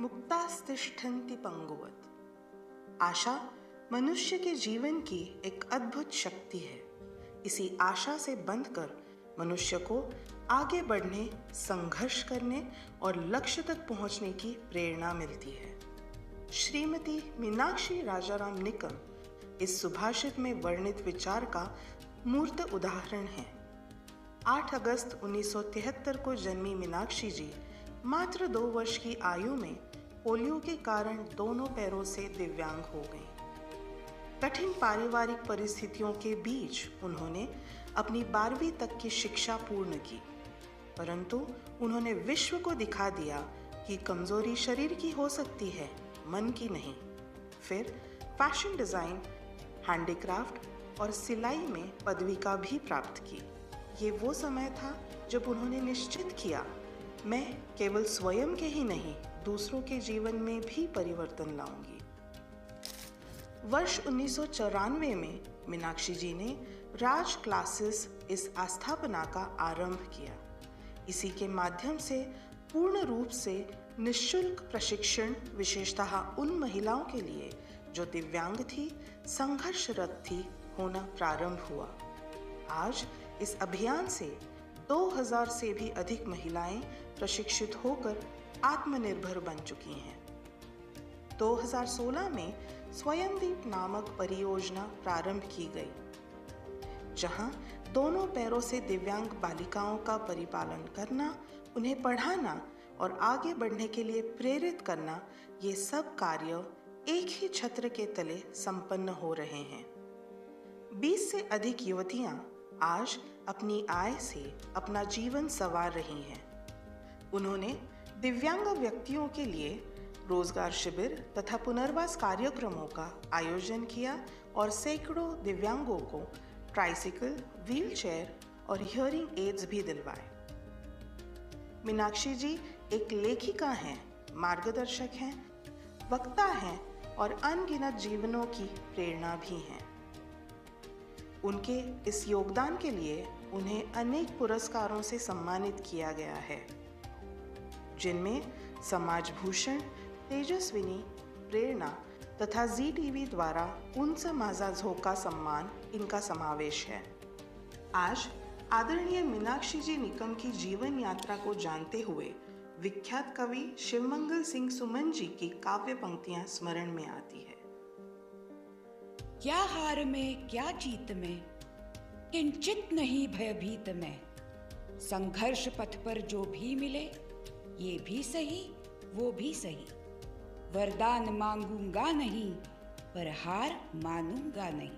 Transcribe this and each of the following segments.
मुक्तास्तिष्ठन्ति पंगुवत। आशा मनुष्य के जीवन की एक अद्भुत शक्ति है। इसी आशा से बंधकर मनुष्य को आगे बढ़ने, संघर्ष करने और लक्ष्य तक पहुंचने की प्रेरणा मिलती है। श्रीमती मीनाक्षी राजाराम निकम इस सुभाषित में वर्णित विचार का मूर्त उदाहरण है। 8 अगस्त 1973 को जन्मी मीनाक्षी जी मात्र 2 वर्ष की आयु में पोलियो के कारण दोनों पैरों से दिव्यांग हो गईं। कठिन पारिवारिक परिस्थितियों के बीच उन्होंने अपनी 12वीं तक की शिक्षा पूर्ण की, परंतु उन्होंने विश्व को दिखा दिया कि कमजोरी शरीर की हो सकती है, मन की नहीं। फिर फैशन डिज़ाइन, हैंडीक्राफ्ट और सिलाई में पदविका भी प्राप्त की। ये वो समय था जब उन्होंने निश्चित किया, मैं केवल स्वयं के ही नहीं, दूसरों के जीवन में भी परिवर्तन लाऊंगी। वर्ष 1994 में मीनाक्षी जी ने राज क्लासेस इस आस्थापना का आरंभ किया। इसी के माध्यम से पूर्ण रूप से निःशुल्क प्रशिक्षण विशेषतः उन महिलाओं के लिए जो दिव्यांग थी, संघर्षरत थी, होना प्रारंभ हुआ। आज इस अभियान से 2000 से भी अधिक महिलाएं प्रशिक्षित होकर आत्मनिर्भर बन चुकी हैं। 2016 में स्वयंदीप नामक परियोजना प्रारंभ की गई, जहां दोनों पैरों से दिव्यांग बालिकाओं का परिपालन करना, उन्हें पढ़ाना और आगे बढ़ने के लिए प्रेरित करना, ये सब कार्य एक ही छत्र के तले संपन्न हो रहे हैं। 20 से अधिक युवतियां आज अपनी आय से अपना जीवन संवार रही हैं। उन्होंने दिव्यांग व्यक्तियों के लिए रोजगार शिविर तथा पुनर्वास कार्यक्रमों का आयोजन किया और सैकड़ों दिव्यांगों को ट्राइसिकल, व्हीलचेयर और हियरिंग एड्स भी दिलवाए। मीनाक्षी जी एक लेखिका हैं, मार्गदर्शक हैं, वक्ता हैं और अनगिनत जीवनों की प्रेरणा भी हैं। उनके इस योगदान के लिए उन्हें अनेक पुरस्कारों से सम्मानित किया गया है, जिनमें समाज भूषण, तेजस्विनी, प्रेरणा तथा जी टीवी द्वारा उन्स माझा झोका सम्मान इनका समावेश है। आज आदरणीय मीनाक्षी जी निकम की जीवन यात्रा को जानते हुए विख्यात कवि शिवमंगल सिंह सुमन जी की काव्य पंक्तियां स्मरण में आती है। क्या हार में क्या जीत में, किंचित नहीं भयभीत में। संघर्ष पथ पर जो भी मिले, ये भी सही वो भी सही। वरदान मांगूंगा नहीं, पर हार मानूंगा नहीं।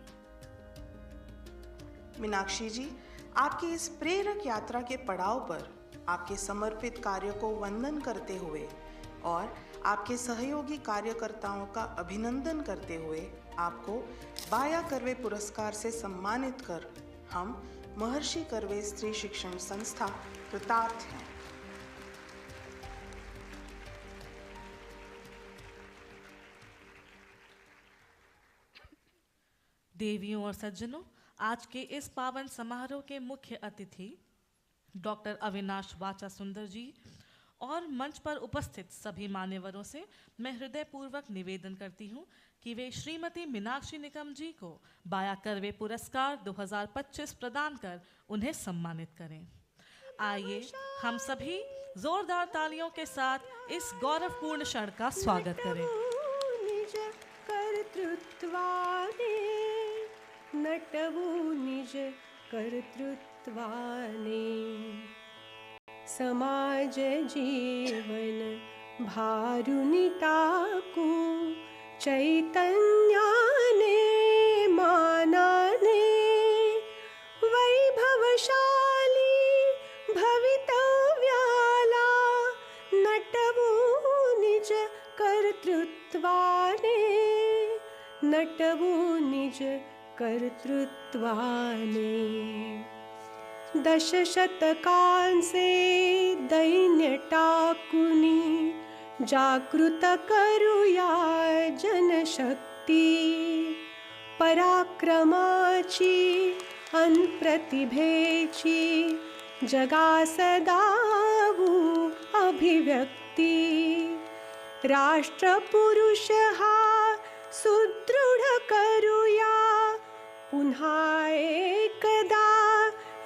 मीनाक्षी जी, आपकी इस प्रेरक यात्रा के पड़ाव पर आपके समर्पित कार्य को वंदन करते हुए और आपके सहयोगी कार्यकर्ताओं का अभिनंदन करते हुए आपको बाया कर्वे पुरस्कार से सम्मानित कर हम महर्षि कर्वे स्त्री शिक्षण संस्था कृतार्थ हैं। देवियों और सज्जनों, आज के इस पावन समारोह के मुख्य अतिथि डॉक्टर अविनाश वाचा सुंदर जी और मंच पर उपस्थित सभी मान्यवरों से मैं हृदयपूर्वक निवेदन करती हूँ कि वे श्रीमती मीनाक्षी निकम जी को बाया कर्वे पुरस्कार 2025 प्रदान कर उन्हें सम्मानित करें। आइए हम सभी जोरदार तालियों के साथ इस गौरवपूर्ण क्षण का स्वागत करें। निज कर्तृत्वाने, नटवो निज कर्तृत्वाने। समाज जीवन भारुनिटाकू, चैतन्याने मानाने। वैभवशाली भवितव्याला, नटवो निज कर्तृत्वाने, नटवो निज कर्तृत्वाने। दशशतकां से दैन्य टाकुनी, जागृत करूया जनशक्ती। पराक्रमाची अनप्रतिभेची, जगा सदावू अभिव्यक्ती। राष्ट्रपुरुष हा सुदृढ करूया पुन्हा एकदा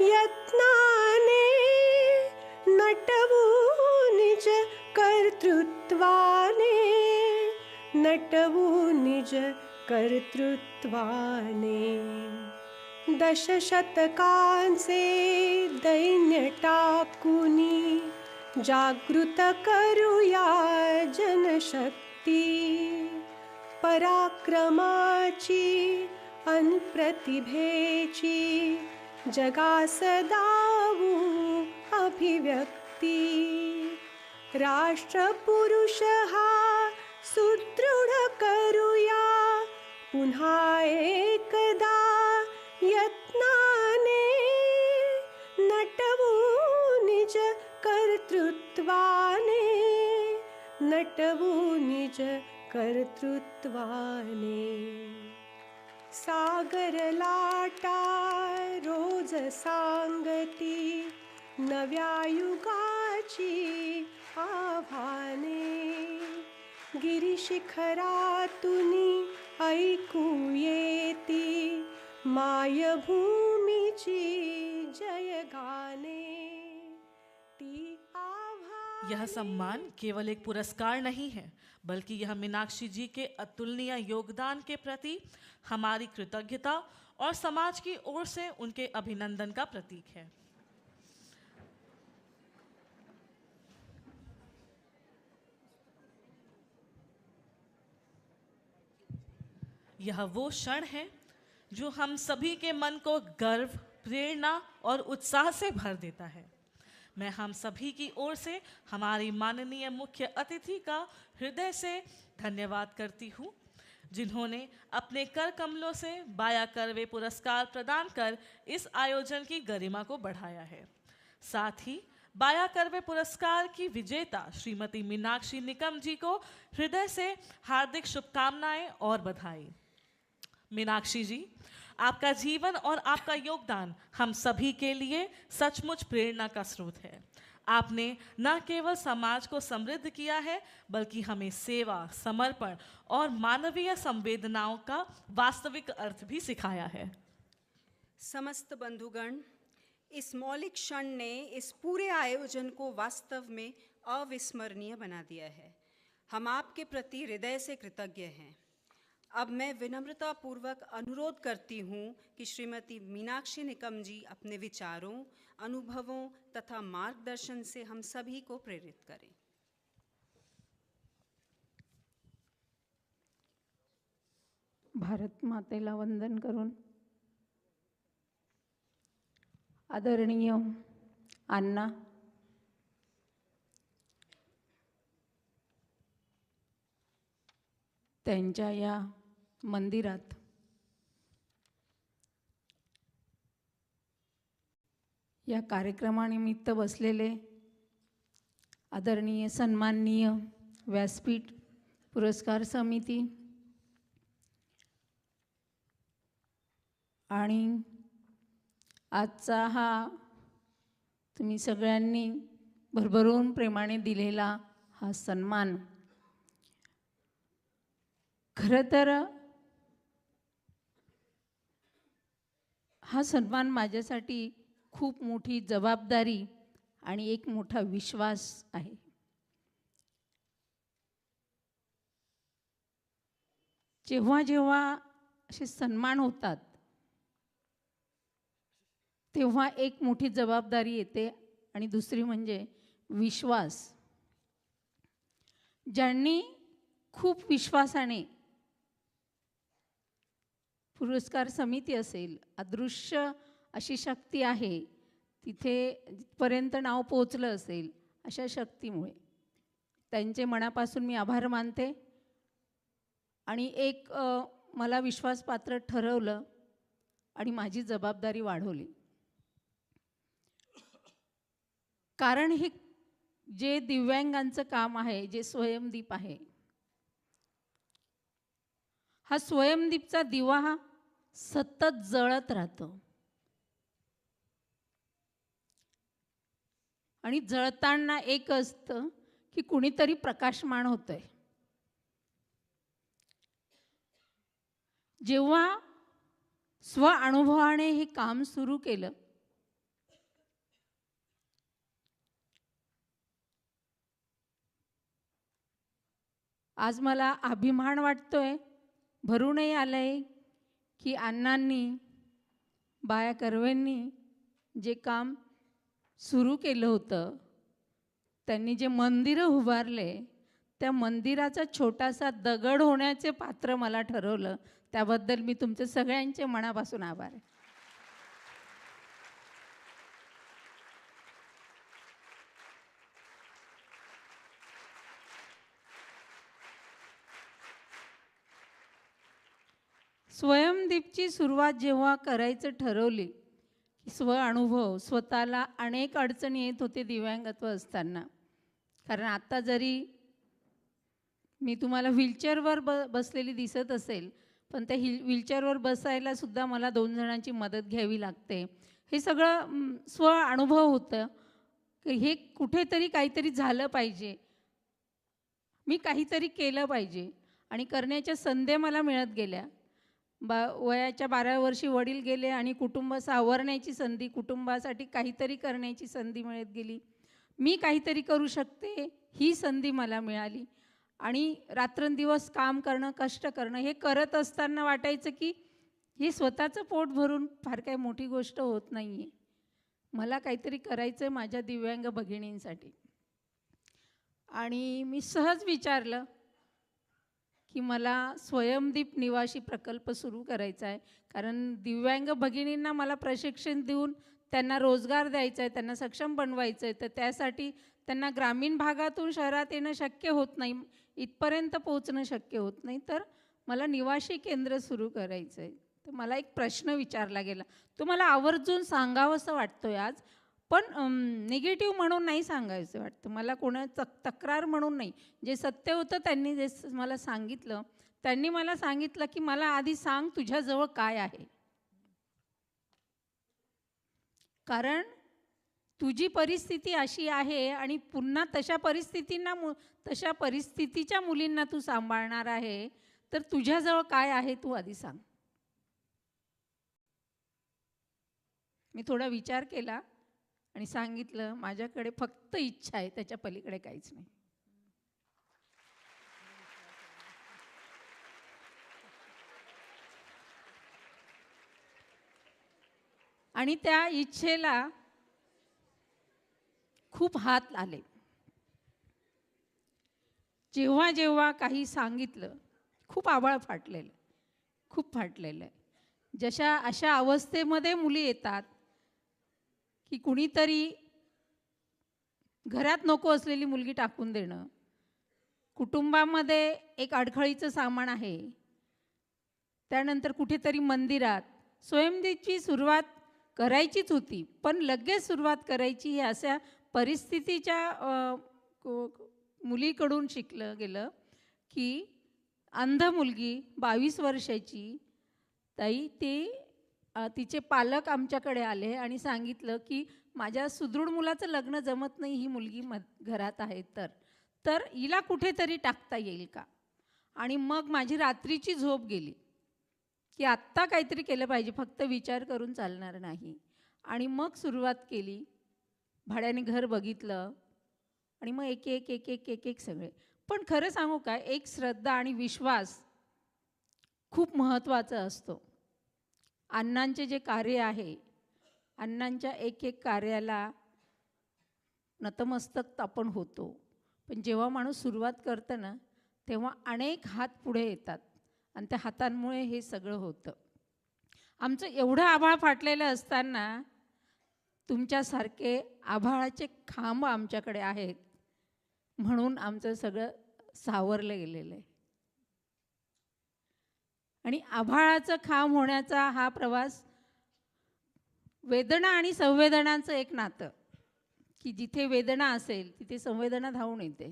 यत्नाने, नटवू निज कर्तृत्वाने, नटवू निज कर्तृत्वाने. दशशतकांचे दैन्य टाकुनी जागृत करूया जनशक्ती, पराक्रमाची अन प्रतिभेची जगास दावू अभिव्यक्ती. राष्ट्रपुरुष हा सुदृढ करूया पुन्हा एकदा यत्नाने, नटवू निज कर्तृत्वाने, नटवू निज कर्तृत्वाने. सागर लाटा रोज सांगती नव्या युगाची आव्हाने, गिरिशिखरातुनी ऐकू येती मायभूमीची जयगाने. ती यह सम्मान केवल एक पुरस्कार नहीं है, बल्कि यह मीनाक्षी जी के अतुलनीय योगदान के प्रति हमारी कृतज्ञता और समाज की ओर से उनके अभिनंदन का प्रतीक है. यह वो क्षण है जो हम सभी के मन को गर्व, प्रेरणा और उत्साह से भर देता है. मैं हम सभी की ओर से हमारी माननीय मुख्य अतिथि का हृदय से धन्यवाद करती हूँ, जिन्होंने अपने कर कमलों से बाया कर्वे पुरस्कार प्रदान कर इस आयोजन की गरिमा को बढ़ाया है. साथ ही बाया कर्वे पुरस्कार की विजेता श्रीमती मीनाक्षी निकम जी को हृदय से हार्दिक शुभकामनाएं और बधाई. मीनाक्षी जी, आपका जीवन और आपका योगदान हम सभी के लिए सचमुच प्रेरणा का स्रोत है. आपने न केवल समाज को समृद्ध किया है, बल्कि हमें सेवा, समर्पण और मानवीय संवेदनाओं का वास्तविक अर्थ भी सिखाया है. समस्त बंधुगण, इस मौलिक क्षण ने इस पूरे आयोजन को वास्तव में अविस्मरणीय बना दिया है. हम आपके प्रति हृदय से कृतज्ञ हैं. अब मैं विनम्रतापूर्वक अनुरोध करती हूँ कि श्रीमती मीनाक्षी निकम जी अपने विचारों, अनुभवों तथा मार्गदर्शन से हम सभी को प्रेरित करें. भारत मातेला वंदन करून आदरणीय अण्णा, त्यांच्या या मंदिरात या कार्यक्रमानिमित्त बसलेले आदरणीय सन्माननीय व्यासपीठ पुरस्कार समिती आणि आजचा हा तुम्ही सगळ्यांनी भरभरून प्रेमाने दिलेला हा सन्मान, खरं तर हा सन्मान माझ्यासाठी खूप मोठी जबाबदारी आणि एक मोठा विश्वास आहे. जेव्हा जेव्हा असे सन्मान होतात तेव्हा एक मोठी जबाबदारी येते आणि दुसरी म्हणजे विश्वास. ज्यांनी खूप विश्वासाने पुरस्कार समिती असेल, अदृश्य अशी शक्ती आहे तिथे जिथपर्यंत नाव पोचलं असेल, अशा शक्तीमुळे त्यांचे मनापासून मी आभार मानते. आणि एक मला विश्वासपात्र ठरवलं आणि माझी जबाबदारी वाढवली. कारण हे जे दिव्यांगांचं काम आहे, जे स्वयंदीप आहे, हा स्वयंदीपचा दिवा हा सतत जळत राहतो आणि जळताना एक असतं की कुणीतरी प्रकाशमान होतंय. जेव्हा स्व अनुभवाने हे काम सुरू केलं, आज मला अभिमान वाटतोय, भरूनही आलंय की अण्णांनी, बाया कर्वेंनी जे काम सुरू केलं होतं, त्यांनी जे मंदिरं उभारले, त्या मंदिराचा छोटासा दगड होण्याचे पात्र मला ठरवलं, त्याबद्दल मी तुमचे सगळ्यांचे मनापासून आभार आहे. स्वयंदीपची सुरुवात जेव्हा करायचं ठरवली, स्व अनुभव, स्वतःला अनेक अडचणी येत होते दिव्यांगत्व असताना. कारण आता जरी मी तुम्हाला व्हीलचेअरवर बसलेली दिसत असेल, पण त्या व्हीलचेअरवर बसायला सुद्धा मला 2 जणांची मदत घ्यावी लागते. हे सगळं स्व अनुभव होतं की हे कुठेतरी काहीतरी झालं पाहिजे, मी काहीतरी केलं पाहिजे, आणि करण्याच्या संधी मला मिळत गेल्या. वयाच्या 12व्या वर्षी वडील गेले आणि कुटुंब सावरण्याची संधी, कुटुंबासाठी काहीतरी करण्याची संधी मिळत गेली. मी काहीतरी करू शकते ही संधी मला मिळाली. आणि रात्रंदिवस काम करणं, कष्ट करणं, हे करत असताना वाटायचं की हे स्वतःचं पोट भरून फार काही मोठी गोष्ट होत नाही आहे, मला काहीतरी करायचं आहे माझ्या दिव्यांग भगिनींसाठी. आणि मी सहज विचारलं की मला स्वयंदीप निवासी प्रकल्प सुरू करायचा आहे, कारण दिव्यांग भगिनींना मला प्रशिक्षण देऊन त्यांना रोजगार द्यायचा आहे, त्यांना सक्षम बनवायचं आहे. तर त्यासाठी त्यांना ग्रामीण भागातून शहरात येणं शक्य होत नाही, इथपर्यंत पोहोचणं शक्य होत नाही, तर मला निवासी केंद्र सुरू करायचं आहे. तर मला एक प्रश्न विचारला गेला, तो मला आवर्जून सांगावंसं वाटतोय आज, पण निगेटिव्ह म्हणून नाही सांगायचं वाटतं मला, कोणाचं तक्रार म्हणून नाही. जे सत्य होतं त्यांनी जे मला सांगितलं, त्यांनी मला सांगितलं की मला आधी सांग तुझ्याजवळ काय आहे, कारण तुझी परिस्थिती अशी आहे आणि पुन्हा तशा परिस्थितीच्या मुलींना तू सांभाळणार आहे, तर तुझ्याजवळ काय आहे तू आधी सांग. मी थोडा विचार केला आणि सांगितलं, माझ्याकडे फक्त इच्छा आहे, त्याच्या पलीकडे काहीच नाही. आणि त्या इच्छेला खूप हात आले. जेव्हा जेव्हा काही सांगितलं, खूप आभाळ फाटलेलं, खूप फाटलेलं आहे. अशा अवस्थेमध्ये मुली येतात की कुणीतरी घरात नको असलेली मुलगी टाकून देणं, कुटुंबामध्ये एक अडखळीचं सामान आहे, त्यानंतर कुठेतरी मंदिरात. स्वयंदीपची सुरुवात करायचीच होती, पण लगेच सुरुवात करायची ही अशा परिस्थितीच्या मुलीकडून शिकलं गेलं की अंध मुलगी 22 वर्षाची ताई, तिचे पालक आमच्याकडे आले आणि सांगितलं की माझ्या सुदृढ मुलाचं लग्न जमत नाही, ही मुलगी घरात आहे, तर हिला कुठेतरी टाकता येईल का. आणि मग माझी रात्रीची झोप गेली की आत्ता काहीतरी केलं पाहिजे, फक्त विचार करून चालणार नाही. आणि मग सुरुवात केली, भाड्याने घर बघितलं आणि मग एक एक एक एक एक एक सगळे. पण खरं सांगू का, एक श्रद्धा आणि विश्वास खूप महत्त्वाचा असतो. अण्णांचे जे कार्य आहे, अण्णांच्या एक एक कार्याला नतमस्तक आपण होतो, पण जेव्हा माणूस सुरुवात करतं ना, तेव्हा अनेक हात पुढे येतात आणि त्या हातांमुळे हे सगळं होतं. आमचं एवढं आभाळ फाटलेलं असताना तुमच्यासारखे आभाळाचे खांब आमच्याकडे आहेत, म्हणून आमचं सगळं सावरलं गेलेलं आहे. आणि आभाळाचं खांब होण्याचा हा प्रवास वेदना आणि संवेदनांचं एक नातं, की जिथे वेदना असेल तिथे संवेदना धावून येते,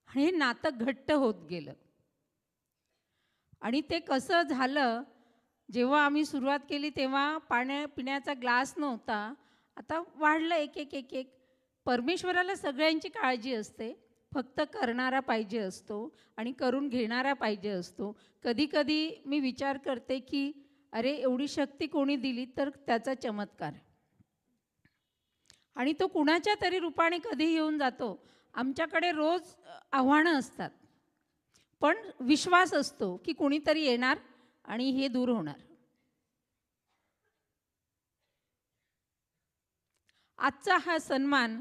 आणि हे नातं घट्ट होत गेलं. आणि ते कसं झालं, जेव्हा आम्ही सुरुवात केली तेव्हा पिण्याचा ग्लास नव्हता, आता वाढलं एक एक एक एक. परमेश्वराला सगळ्यांची काळजी असते, फक्त करणारा पाहिजे असतो आणि करून घेणारा पाहिजे असतो. कधी कधी मी विचार करते की अरे एवढी शक्ती कोणी दिली, तर त्याचा चमत्कार. आणि तो कुणाच्या तरी रूपाने कधी येऊन जातो. आमच्याकडे रोज आव्हानं असतात, पण विश्वास असतो की कोणीतरी येणार आणि हे दूर होणार. आजचा हा सन्मान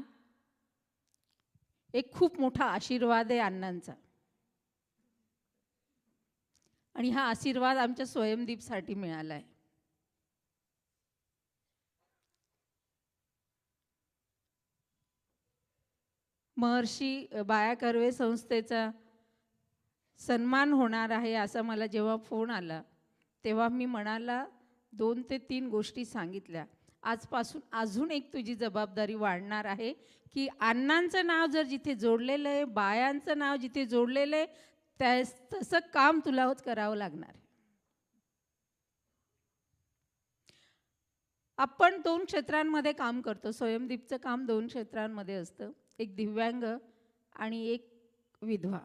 एक खूप मोठा आशीर्वाद आहे अण्णांचा. आणि हा आशीर्वाद आमच्या स्वयंदीपसाठी मिळाला आहे. महर्षी बाया कर्वे संस्थेचा सन्मान होणार आहे असा मला जेव्हा फोन आला, तेव्हा मी मनाला 2 ते 3 गोष्टी सांगितल्या. आजपासून अजून एक तुझी जबाबदारी वाढणार आहे की अण्णांचं नाव जर जिथे जोडलेलं आहे, बायांचं नाव जिथे जोडलेलं आहे, तसं काम तुला करावं लागणार आहे. आपण 2 क्षेत्रांमध्ये काम करतो. स्वयंदीपचं काम 2 क्षेत्रांमध्ये असतं, एक दिव्यांग आणि एक विधवा.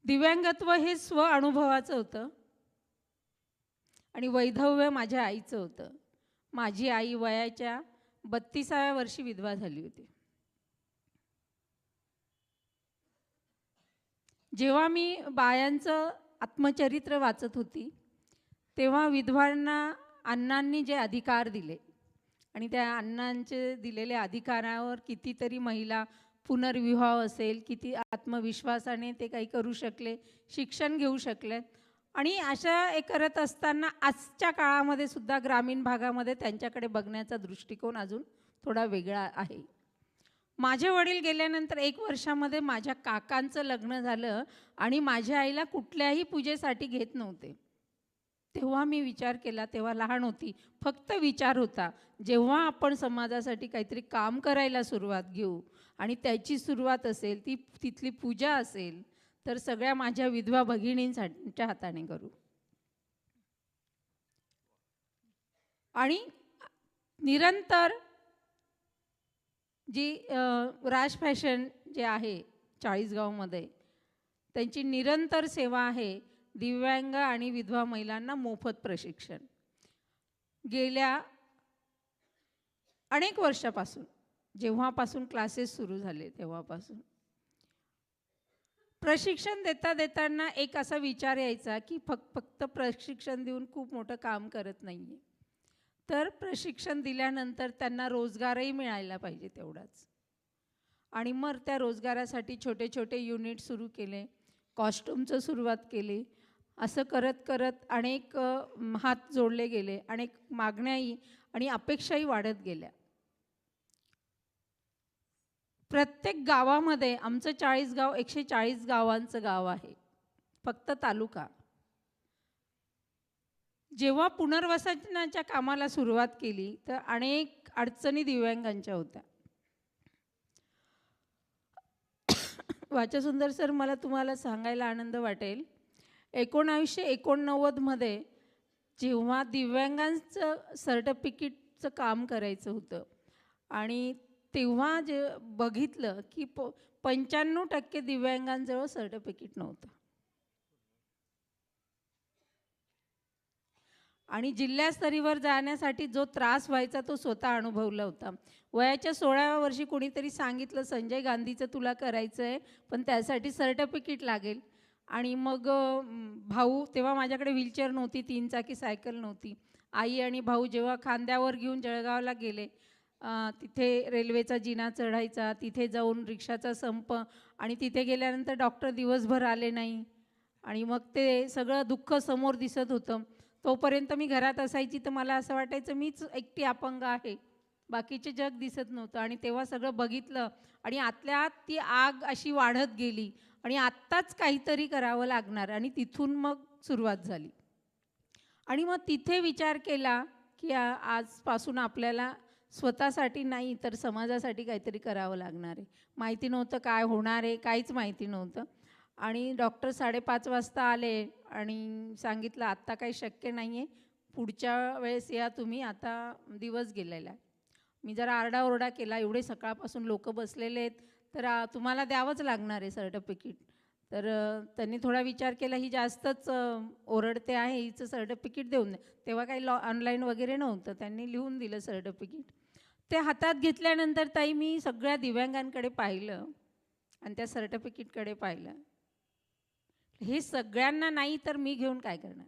दिव्यांगत्व हे स्व अनुभवाचं होतं आणि वैधव्य माझ्या आईचं होतं. माझी आई वयाच्या 32व्या वर्षी विधवा झाली होती. जेव्हा मी बायांचं आत्मचरित्र वाचत होती, तेव्हा विधवांना अण्णांनी जे अधिकार दिले आणि त्या अण्णांचे दिलेल्या अधिकारावर कितीतरी महिला पुनर्विवाह असेल, किती आत्मविश्वासाने ते काही करू शकले, शिक्षण घेऊ शकले. आणि अशा करत असताना आजच्या काळामध्ये सुद्धा ग्रामीण भागामध्ये त्यांच्याकडे बघण्याचा दृष्टिकोन अजून थोडा वेगळा आहे. माझे वडील गेल्यानंतर 1 वर्षामध्ये माझ्या काकांचं लग्न झालं आणि माझ्या आईला कुठल्याही पूजेसाठी घेत नव्हते. तेव्हा मी विचार केला, तेव्हा लहान होती, फक्त विचार होता, जेव्हा आपण समाजासाठी काहीतरी काम करायला सुरुवात घेऊ आणि त्याची सुरुवात असेल ती तिथली पूजा असेल, तर सगळ्या माझ्या विधवा भगिनींच्या हाताने करू. आणि निरंतर जी राज फॅशन जे आहे चाळीसगावमध्ये, त्यांची निरंतर सेवा आहे. दिव्यांग आणि विधवा महिलांना मोफत प्रशिक्षण गेल्या अनेक वर्षापासून, जेव्हापासून क्लासेस सुरू झाले तेव्हापासून प्रशिक्षण देताना एक असा विचार यायचा की फक्त प्रशिक्षण देऊन खूप मोठं काम करत नाहीये, तर प्रशिक्षण दिल्यानंतर त्यांना रोजगारही मिळायला पाहिजे तेवढाच. आणि मग त्या रोजगारासाठी छोटे छोटे युनिट सुरू केले, कॉस्ट्युमचं सुरुवात केली. असं करत करत अनेक हात जोडले गेले, अनेक मागण्याही आणि अपेक्षाही वाढत गेल्या. प्रत्येक गावामध्ये, आमचं चाळीसगाव 140 गावांचं गाव आहे, फक्त तालुका. जेव्हा पुनर्वसनाच्या कामाला सुरुवात केली तर अनेक अडचणी दिव्यांगांच्या होत्या. वाचासुंदर सर, मला तुम्हाला सांगायला आनंद वाटेल, 1989 मध्ये जेव्हा दिव्यांगांचं सर्टिफिकेटचं काम करायचं होतं आणि तेव्हा जे बघितलं की 95% दिव्यांगांजवळ सर्टिफिकेट नव्हतं. आणि जिल्हास्तरीवर जाण्यासाठी जो त्रास व्हायचा तो स्वतः अनुभवला होता. वयाच्या 16व्या वर्षी कोणीतरी सांगितलं, संजय गांधीचं तुला करायचं आहे, पण त्यासाठी सर्टिफिकेट लागेल. आणि मग भाऊ, तेव्हा माझ्याकडे व्हीलचेअर नव्हती, 3 चाकी सायकल नव्हती. आई आणि भाऊ जेव्हा खांद्यावर घेऊन जळगावला गेले, तिथे रेल्वेचा जिना चढायचा, तिथे जाऊन रिक्षाचा संप, आणि तिथे गेल्यानंतर डॉक्टर दिवसभर आले नाही. आणि मग ते सगळं दुःख समोर दिसत होतं. तोपर्यंत मी घरात असायची तर मला असं वाटायचं मीच एकटी अपंग आहे, बाकीचे जग दिसत नव्हतं. आणि तेव्हा सगळं बघितलं आणि आतल्या आत ती आग अशी वाढत गेली आणि आत्ताच काहीतरी करावं लागणार. आणि तिथून मग सुरुवात झाली. आणि मग तिथे विचार केला की आजपासून आपल्याला स्वतःसाठी नाही तर समाजासाठी काहीतरी करावं लागणार आहे. माहिती नव्हतं काय होणार आहे, काहीच माहिती नव्हतं. आणि डॉक्टर 5:30 वाजता आले आणि सांगितलं आत्ता काही शक्य नाही आहे, पुढच्या वेळेस या तुम्ही, आता दिवस गेलेला आहे. मी जरा आरडाओरडा केला, एवढे सकाळपासून लोक बसलेले आहेत, तर तुम्हाला द्यावंच लागणार आहे सर्टिफिकेट. तर त्यांनी थोडा विचार केला, ही जास्तच ओरडते आहे, हिचं सर्टिफिकेट देऊन द्या. तेव्हा काही ऑनलाईन वगैरे नव्हतं, त्यांनी लिहून दिलं सर्टिफिकेट. ते हातात घेतल्यानंतर ताई मी सगळ्या दिव्यांगांकडे पाहिलं आणि त्या सर्टिफिकेटकडे पाहिलं. हे सगळ्यांना नाही तर मी घेऊन काय करणार.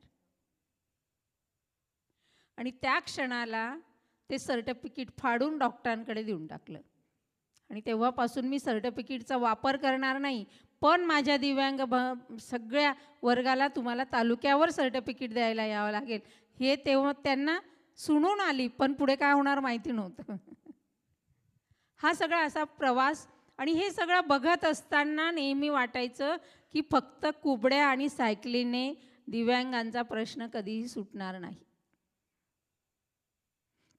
आणि त्या क्षणाला ते सर्टिफिकेट फाडून डॉक्टरांकडे देऊन टाकलं. आणि तेव्हापासून मी सर्टिफिकेटचा वापर करणार नाही, पण माझ्या दिव्यांग सगळ्या वर्गाला तुम्हाला तालुक्यावर सर्टिफिकेट द्यायला यावं लागेल. हे तेव्हा त्यांना सुणून आली, पण पुढे काय होणार माहिती नव्हतं. हा सगळा असा प्रवास. आणि हे सगळं बघत असताना नेहमी वाटायचं की फक्त कुबड्या आणि सायकलीने दिव्यांगांचा प्रश्न कधीही सुटणार नाही.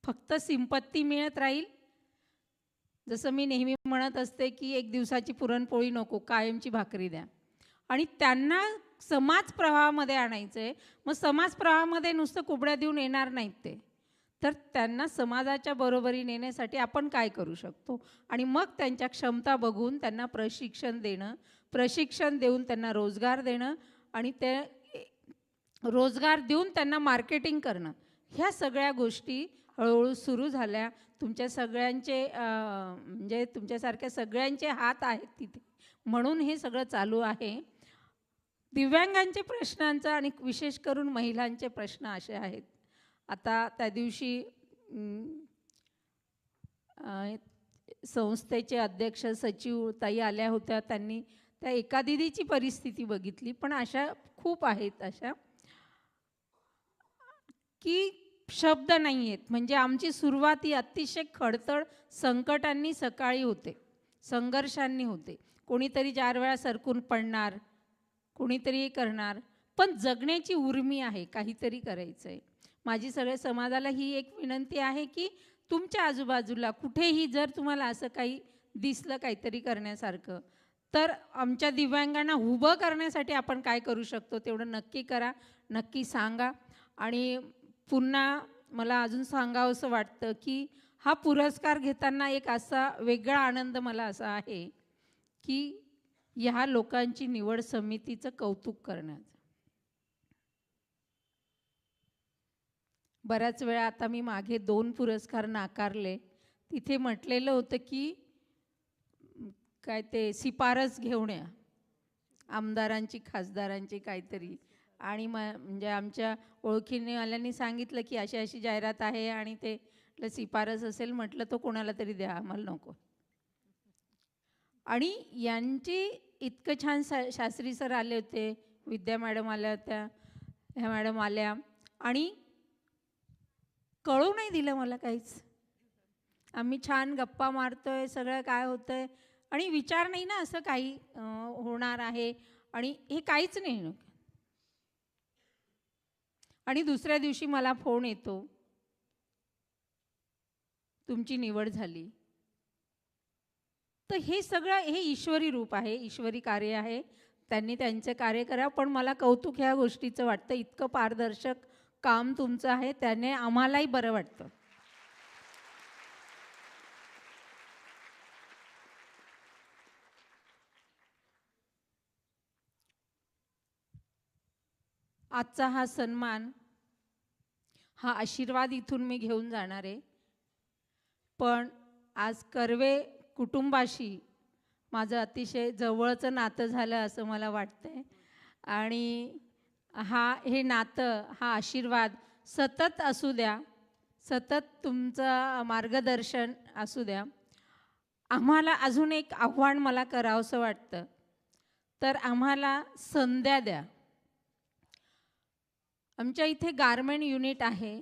फक्त सिंपत्ती मिळत राहील. जसं मी नेहमी म्हणत असते की एक दिवसाची पुरणपोळी नको, कायमची भाकरी द्या. आणि त्यांना समाज प्रवाहामध्ये आणायचं आहे. मग समाज प्रवाहामध्ये नुसतं कुबड्या देऊन येणार नाहीत ते, तर त्यांना समाजाच्या बरोबरी नेण्यासाठी आपण काय करू शकतो. आणि मग त्यांच्या क्षमता बघून त्यांना प्रशिक्षण देणं, प्रशिक्षण देऊन त्यांना रोजगार देणं आणि ते रोजगार देऊन त्यांना मार्केटिंग करणं, ह्या सगळ्या गोष्टी हळूहळू सुरू झाल्या. तुमच्या सगळ्यांचे म्हणजे तुमच्यासारख्या सगळ्यांचे हात आहेत तिथे, म्हणून हे सगळं चालू आहे. दिव्यांगांचे प्रश्नांचा आणि विशेष करून महिलांचे प्रश्न असे आहेत. आता त्या दिवशी संस्थेचे अध्यक्ष सचिव ताई आल्या होत्या, त्यांनी त्या एका दिदीची परिस्थिती बघितली, पण अशा खूप आहेत अशा की शब्द नाही आहेत. म्हणजे आमची सुरुवात ही अतिशय खडतड संकटांनी सकाळी होते, संघर्षांनी होते. कोणीतरी 4 वेळा सरकून पडणार, कोणीतरी करणार, पण जगण्याची उर्मी आहे, काहीतरी करायचं आहे. माझी सगळ्या समाजाला ही एक विनंती आहे की तुमच्या आजूबाजूला कुठेही जर तुम्हाला असं काही दिसलं काहीतरी करण्यासारखं, तर आमच्या दिव्यांगांना उभं करण्यासाठी आपण काय करू शकतो तेवढं नक्की करा, नक्की सांगा. आणि पुन्हा मला अजून सांगावंसं वाटतं की हा पुरस्कार घेताना एक असा वेगळा आनंद मला असा आहे की ह्या लोकांची निवड समितीचं कौतुक करण्याचं. बऱ्याच वेळा आता मी मागे 2 पुरस्कार नाकारले, तिथे म्हटलेलं होतं की काय ते शिफारस घेऊन या आमदारांची, खासदारांची काहीतरी. आणि म्हणजे आमच्या ओळखीने वाल्यांनी सांगितलं की अशी अशी जाहिरात आहे आणि ते शिफारस असेल. म्हटलं तो कोणाला तरी द्या, आम्हाला नको. आणि यांची इतकं छान शास्त्री सर आले होते, विद्या मॅडम आल्या होत्या, ह्या मॅडम आल्या आणि कळू नाही दिलं मला काहीच. आम्ही छान गप्पा मारतोय, सगळं काय होतंय आणि विचार नाही ना असं काही होणार आहे, आणि हे काहीच नाही. आणि दुसऱ्या दिवशी मला फोन येतो, तुमची निवड झाली. तर हे सगळं हे ईश्वरी रूप आहे, ईश्वरी कार्य आहे. त्यांनी त्यांचं कार्य करा, पण मला कौतुक ह्या गोष्टीचं वाटतं. इतकं पारदर्शक काम तुमचं आहे, त्याने आम्हालाही बरं वाटतं. आजचा हा सन्मान, हा आशीर्वाद इथून मी घेऊन जाणार आहे. पण आज कर्वे कुटुंबाशी माझं अतिशय जवळचं नातं झालं असं मला वाटतंय. आणि हे नातं, हा आशीर्वाद सतत असू द्या, सतत तुमचं मार्गदर्शन असू द्या. आम्हाला अजून एक आव्हान मला करावंसं वाटतं, तर आम्हाला संध्या द्या. आमच्या इथे गारमेंट युनिट आहे,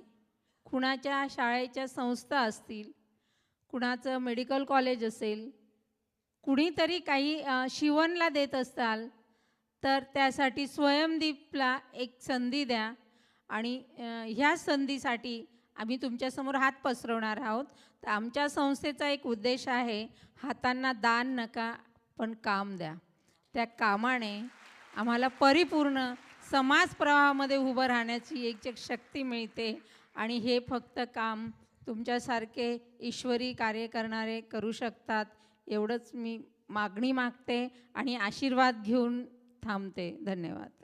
कुणाच्या शाळेच्या संस्था असतील, कुणाचं मेडिकल कॉलेज असेल, कुणीतरी काही शिवणला देत असाल, तर त्यासाठी स्वयंदीपला एक संधी द्या. आणि ह्या संधीसाठी आम्ही तुमच्यासमोर हात पसरवणार आहोत. तर आमच्या संस्थेचा एक उद्देश आहे, हातांना दान नका पण काम द्या. त्या कामाने आम्हाला परिपूर्ण समाज प्रवाहामध्ये उभं राहण्याची एक शक्ती मिळते. आणि हे फक्त काम तुमच्यासारखे ईश्वरी कार्य करणारे करू शकतात एवढंच मी मागणी मागते आणि आशीर्वाद घेऊन थांबते. धन्यवाद.